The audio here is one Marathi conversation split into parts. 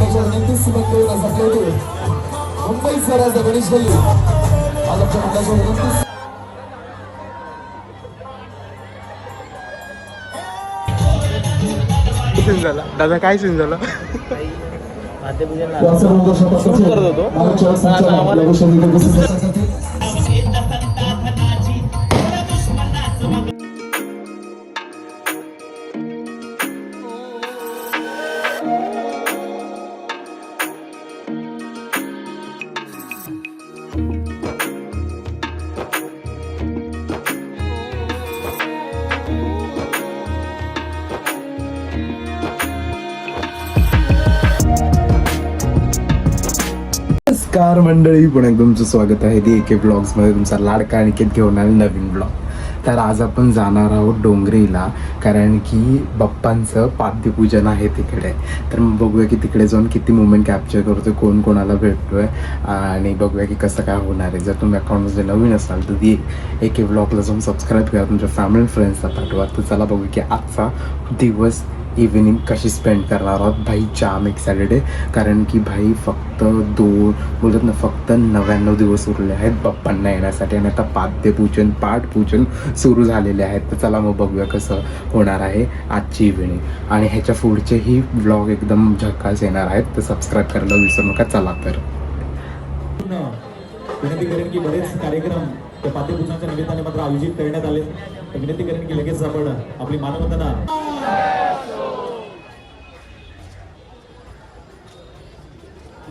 विनंतीच बंद होतो मुंबई सराचा गणेश गल्ली आज आमच्या मंडळाच्या विनंतीच सीन झाला दादा, काय सीन झाला? नमस्कार मंडळी, पुन्हा एकदा तुमचं स्वागत आहे दी एके ब्लॉग्समध्ये. तुमचा लाडका अनिकेत घेऊन आले नवीन ब्लॉग. तर आज आपण जाणार आहोत डोंगरीला, कारण की बाप्पांचं पाद्यपूजन आहे तिकडे. तर मग बघूया की तिकडे जाऊन किती मुवमेंट कॅप्चर करतोय, कोण कोणाला भेटतोय आणि बघूया की कसं काय होणार आहे. जर तुम्ही अकाउंटमध्ये नवीन असाल तर दी एके ब्लॉगला जाऊन सबस्क्राईब करा, तुमच्या फॅमिली फ्रेंड्सला पाठवा. तर चला बघूया की आजचा दिवस इव्हिनिंग कशी स्पेंड करणार आहोत. भाई जाम एक्सायटेड आहे, कारण की भाई फक्त बोलत ना फक्त 99 दिवस उरले आहेत बाप्पांना येण्यासाठी आणि आता पाद्यपूजन पाठपूजन सुरू झालेले आहेत. तर चला मग बघूया कसं होणार आहे आजची इव्हिनिंग. आणि ह्याच्या पुढचेही ब्लॉग एकदम झकास येणार आहेत, तर सबस्क्राईब करायला विसरू नका. चला तर विनंती करेन की बरेच कार्यक्रम त्या पाद्यपूजनाच्या निमित्ताने मात्र आयोजित करण्यात आले. तर विनंती करेन की लगेच आपण आपली मानवंदना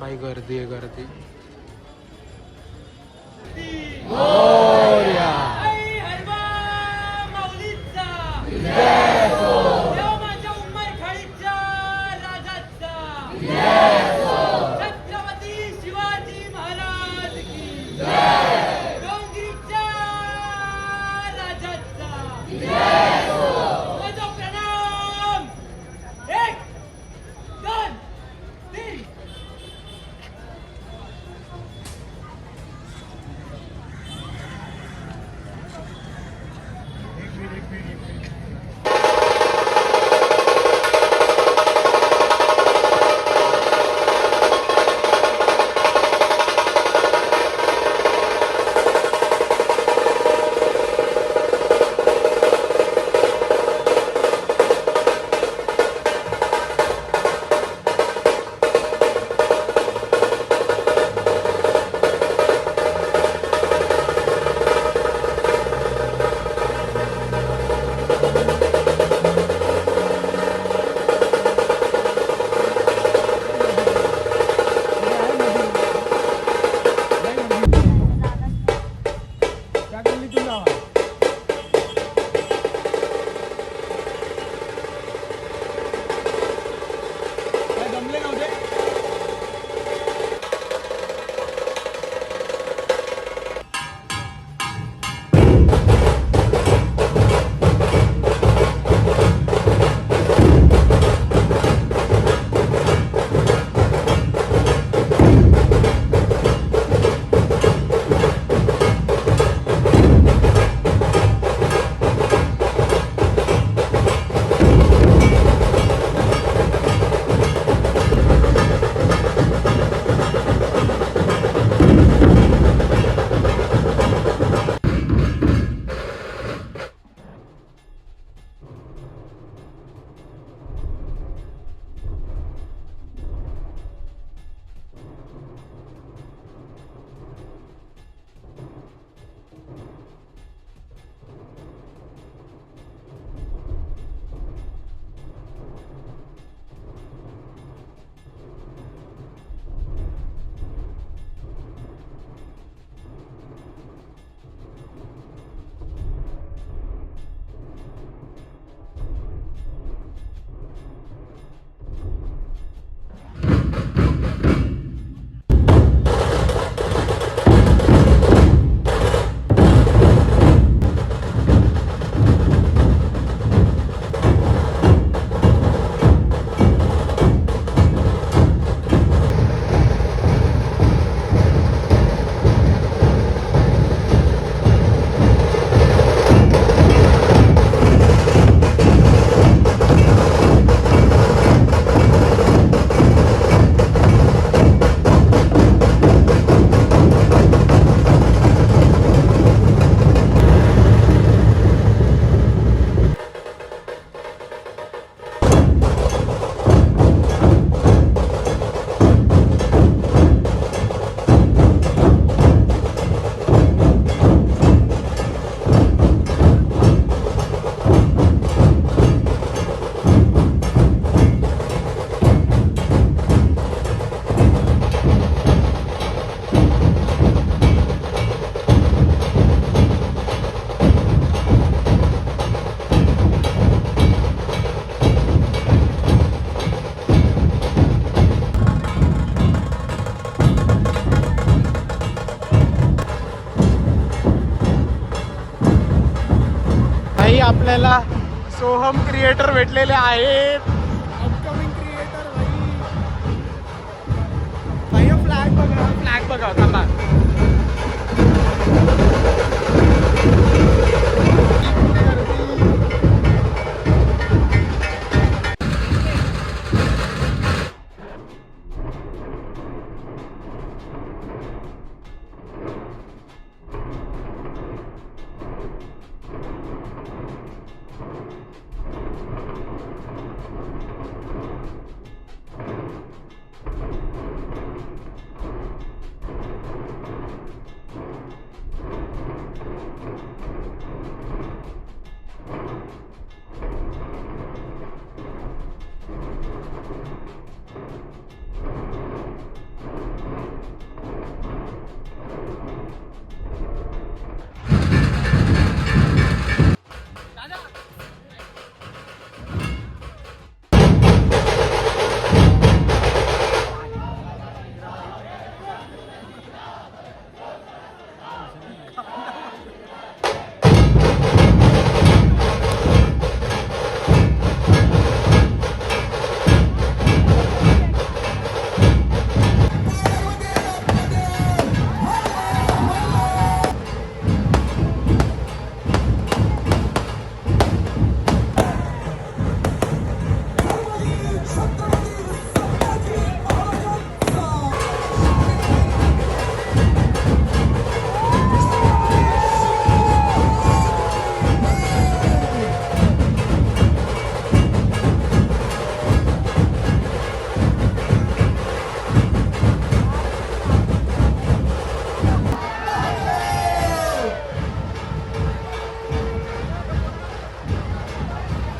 भाई गर्दी आहे, गर्दी. आपल्याला सोहम क्रिएटर भेटलेले आहेत. अपकमिंग क्रिएटर भाई फ्लॅग बघा थांबा.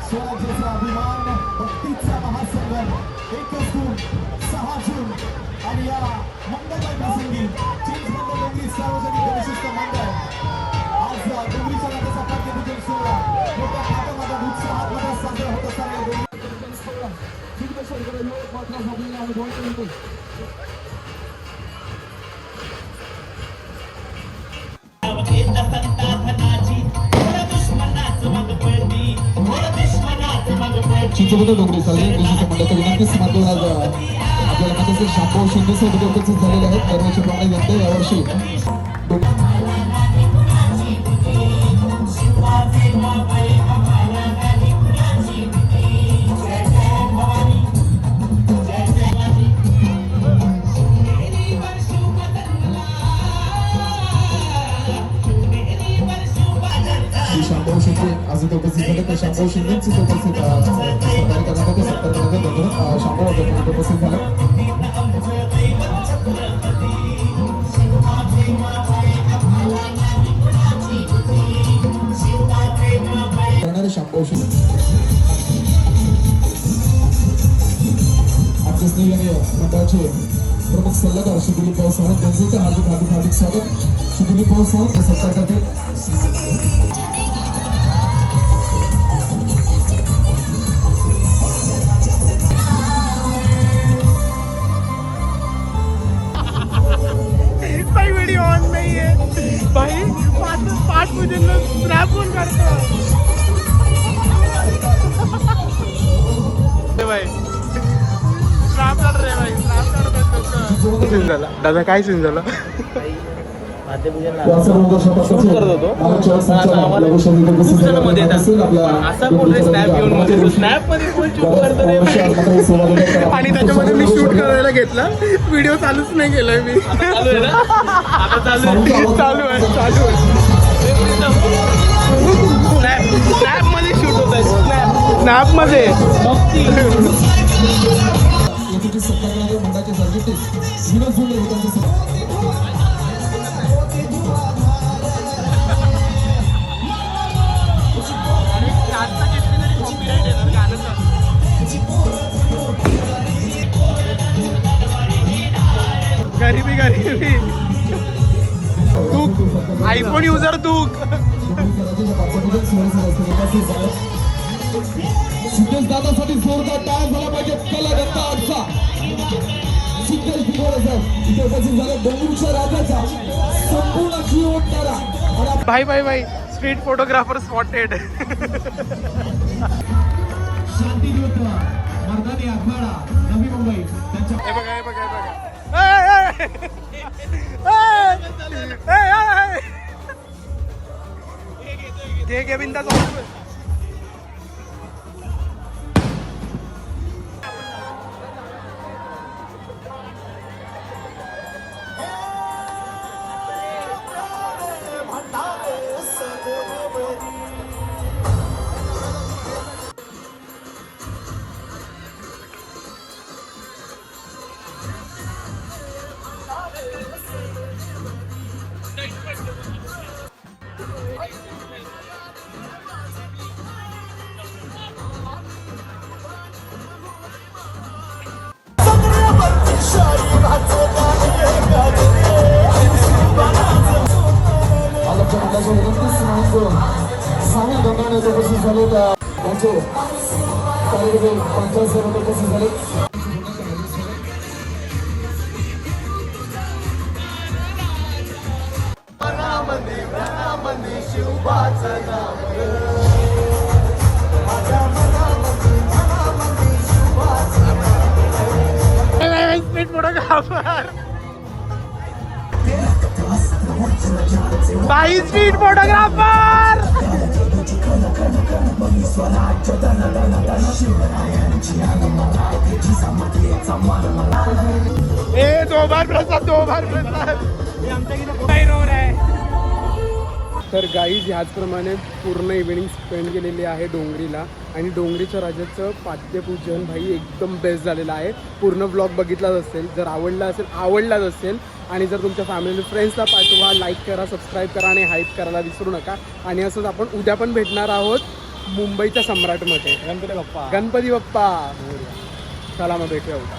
स्वराज्याचा अभिमान भक्तीचा महासंगम 1 जून 6 जून आणि या मंगलमय प्रसंगी चिंचवड डोंगरी सार्वजनिक गणेशोत्सव मंडळ आज डोंगरीच्या नात्याचा पाठ्यपूजन सोहळा मोठ्या थाटामाटात उत्साहात साजरा होत असताना चिंचवड डोंगरी सार्वजनिक गणेशोत्सव मंडळाच्या विनंतीस माध्यमातून आज आपल्याला मात्र शांभव शिंदे साहेब उपस्थित झालेले आहेत. दरवर्षीप्रमाणे यंदा यावर्षी शांभव शिंदे आज इथे उपस्थित झाले. तर शांभव शिंदेच इथे उपस्थित सत्कार करण्यात येते. सत्कार करण्यात येते. शांभव उपस्थित झाले. करणारे शांभव शिंदे आमचे स्नेही मंडळाचे प्रमुख सल्लागार श्री दिलीप भाऊ सावंत यांचे हार्दिक स्वागत. श्री दिलीप भाऊ सावंत सत्कार करतील. भाई व्हिडिओ ऑन नाही आहे भाई. पाठ पूजन स्नॅप पण काढतो भाई. स्नॅप काढ रे भाई. स्नॅप काढतो. सीन झाला दादा. काय सीन झाला? आणि त्याच्यामध्ये मी शूट करायला घेतला. व्हिडिओ चालूच नाही केलाय मी. चालू आहे. स्नॅप मध्ये शूट होत आहे. स्नॅप मध्ये मंडळाचे सरचिटणीस विनोद झुंडे त्यांचे गरीबी तू आयफोन युजर तू. सिद्धेश दादासाठी जोरदार टाळ्या झाला पाहिजे. कलागंता आजचा सिद्धेश दिगोळे साहेब इथे उपस्थित झाले. डोंगरीच्या राजाचा संपूर्ण जीव ओढणारा. भाई स्ट्रीट फोटोग्राफर स्पॉटेड. शांतिदूत मर्दानी आखाडा नवी मुंबई त्यांच्या हे बघा हे बघा हे बघा. ए, ए, ए, ए. घे घे बिंदास. आमच्या मंडळाच्या विनंती सुनावणी करून सामील गंगाने उपस्थित झाले त्यांचे कार्यकर्ते पंचायत समिती उपस्थित झाले. स्ट्रीट फोटोग्राफर बाई स्ट्रीट फोटोग्राफर. ए दो बार प्रसाद. तर गाईज ह्याचप्रमाणे पूर्ण इव्हिनिंग स्पेंड केलेली आहे डोंगरीला आणि डोंगरीच्या राजाचं पाद्यपूजन भाई एकदम बेस्ट झालेलं आहे. पूर्ण ब्लॉग बघितलाच असेल. जर आवडलाच असेल आणि जर तुमच्या फॅमिली फ्रेंड्सला पाठवा, लाईक करा, सबस्क्राईब करा आणि हाईप करायला विसरू नका. आणि असंच आपण उद्या पण भेटणार आहोत मुंबईच्या सम्राटमध्ये. गणपती बाप्पा. चला मग भेटूया उद्या.